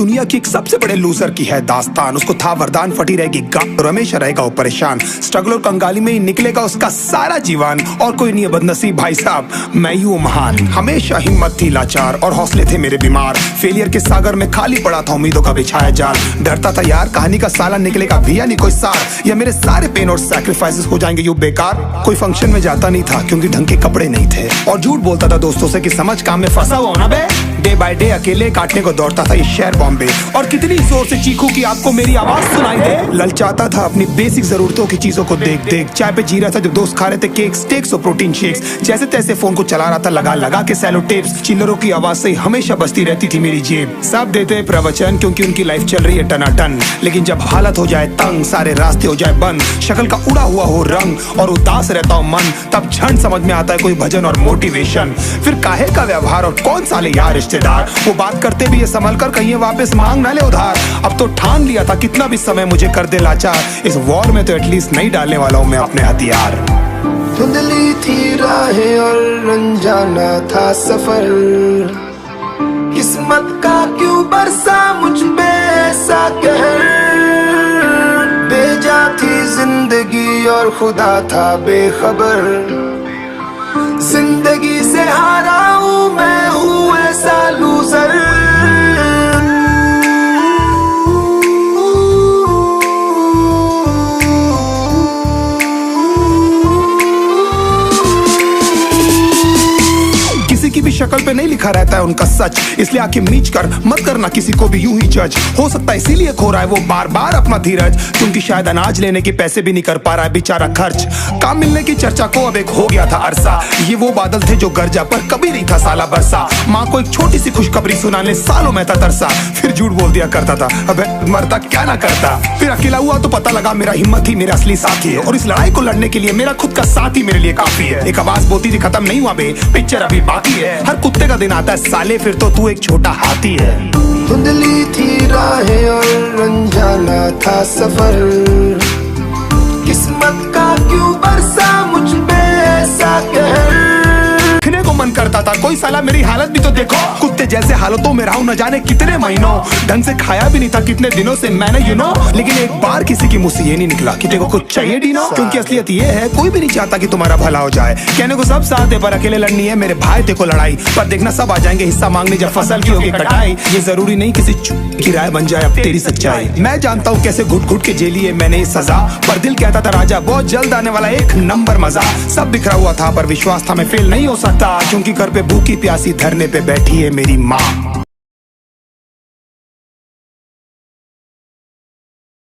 दुनिया की एक सबसे बड़े लूजर की है दास्तान। उसको था वरदान, फटी रहेगी गांड और हमेशा रहेगा वो परेशान। स्ट्रगल और कंगाली में ही निकलेगा उसका सारा जीवन। और कोई नहीं है बदनसीब भाई साहब, मैं ही हूँ महान। हमेशा हिम्मत थी लाचार और हौसले थे मेरे बीमार। फेलियर के सागर में खाली पड़ा था उम्मीदों का बिछाया जाल। डरता था यार कहानी का साला निकलेगा भी या नहीं कोई सार, या मेरे सारे पेन और सैक्रिफाइसेस हो जाएंगे यूं बेकार। कोई फंक्शन में जाता नहीं था क्योंकि ढंग के कपड़े नहीं थे, और झूठ बोलता था दोस्तों से कि समझ काम में फंसा हुआ ना बे। डे बाय डे अकेले काटने को दौड़ता था ये शहर बॉम्बे। और कितनी जोर से चीखूं कि आपको मेरी आवाज सुनाई दे। ललचाता था अपनी बेसिक जरूरतों की चीजों को देख देख। चाय पे जी रहा था जब दोस्त खा रहे थे केक, स्टेक्स और प्रोटीन शेक्स। जैसे तैसे फोन को चला रहा था लगा लगा के सैलो टेप्स। चिल्लरों की आवाज से हमेशा बजती रहती थी मेरी जेब। सब देते प्रवचन क्योंकि उनकी लाइफ चल रही है टनाटन, लेकिन जब हालत हो जाए तंग, सारे रास्ते हो जाए बंद, शक्ल का उड़ा हुआ हो रंग और उदास रहता हो मन, तब झंड समझ में आता है कोई भजन और मोटिवेशन। फिर काहे का व्यवहार और कौन साले यार रिश्तेदार, वो बात करते भी ये संभल कर कहीं वापस मांग ना ले उधार। अब तो ठान लिया था कितना भी समय मुझे कर दे लाचार, इस वॉर में तो एटलीस्ट नहीं डालने वाला हूँ मैं अपने हथियार। धुंधली थी राहें और अनजाना था सफर, किस्मत का क्यों बरसा मुझ पे ऐसा कहर। बेजा थी जिंदगी और खुदा था बेखबर, जिंदगी से हारा हूँ मैं हूँ ऐसा लूजर। किसी की भी शक्ल पे नहीं लिखा रहता है उनका सच, इसलिए आंखें मीच कर मत करना किसी को भी यूं ही जज। हो सकता है इसीलिए खो रहा है वो बार बार अपना धीरज, क्योंकि शायद अनाज लेने के पैसे भी नहीं कर पा रहा है बेचारा खर्च। काम मिलने की चर्चा को अब एक हो गया था अरसा, ये वो बादल थे जो गरजा पर कभी नहीं था साला बरसा। माँ को एक छोटी सी खुशखबरी सुनाने सालों में था तरसा, फिर झूठ बोल दिया करता था अबे मरता क्या ना करता। फिर अकेला हुआ तो पता लगा मेरा हिम्मत ही मेरा असली साथी है, और इस लड़ाई को लड़ने के लिए मेरा खुद का साथ ही मेरे लिए काफी है। एक आवाज बोलती थी खत्म नहीं हुआ बे, पिक्चर अभी बाकी है। हर कुत्ते का दिन आता है साले, फिर तो तू एक छोटा हाथी है। धुंधली थी राहें और अनजाना था सफर, किस्मत का क्यों बरसा मुझ पे ऐसा कहर। लिखने को मन करता था कोई साला मेरी हालत भी तो देखो, कुत्ते जैसे हालतों में रहा हूं न जाने कितने महीनों। ढंग से खाया भी नहीं था कितने दिनों से मैंने लेकिन एक बार किसी की मुंह से ये नहीं निकला कि तेरे को कुछ चाहिए डीनो। क्योंकि असलियत ये है कोई भी नहीं चाहता कि तुम्हारा भला हो जाए। कहने को सब साथ है पर अकेले लड़नी है मेरे भाई देखो लड़ाई, पर देखना सब आ जाएंगे हिस्सा मांगने जब फसल की होगी कटाई। ये जरूरी नहीं किसी की राय बन जाए अब तेरी सच्चाई। मैं जानता हूँ कैसे घुट घुट के झेली है मैंने सजा, पर दिल कहता था राजा बहुत जल्द आने वाला एक नंबर मजा। सब बिखरा हुआ था पर विश्वास था मैं फेल नहीं हो सकता, क्योंकि घर पे भूखी प्यासी धरने पे बैठी है मेरी माँ।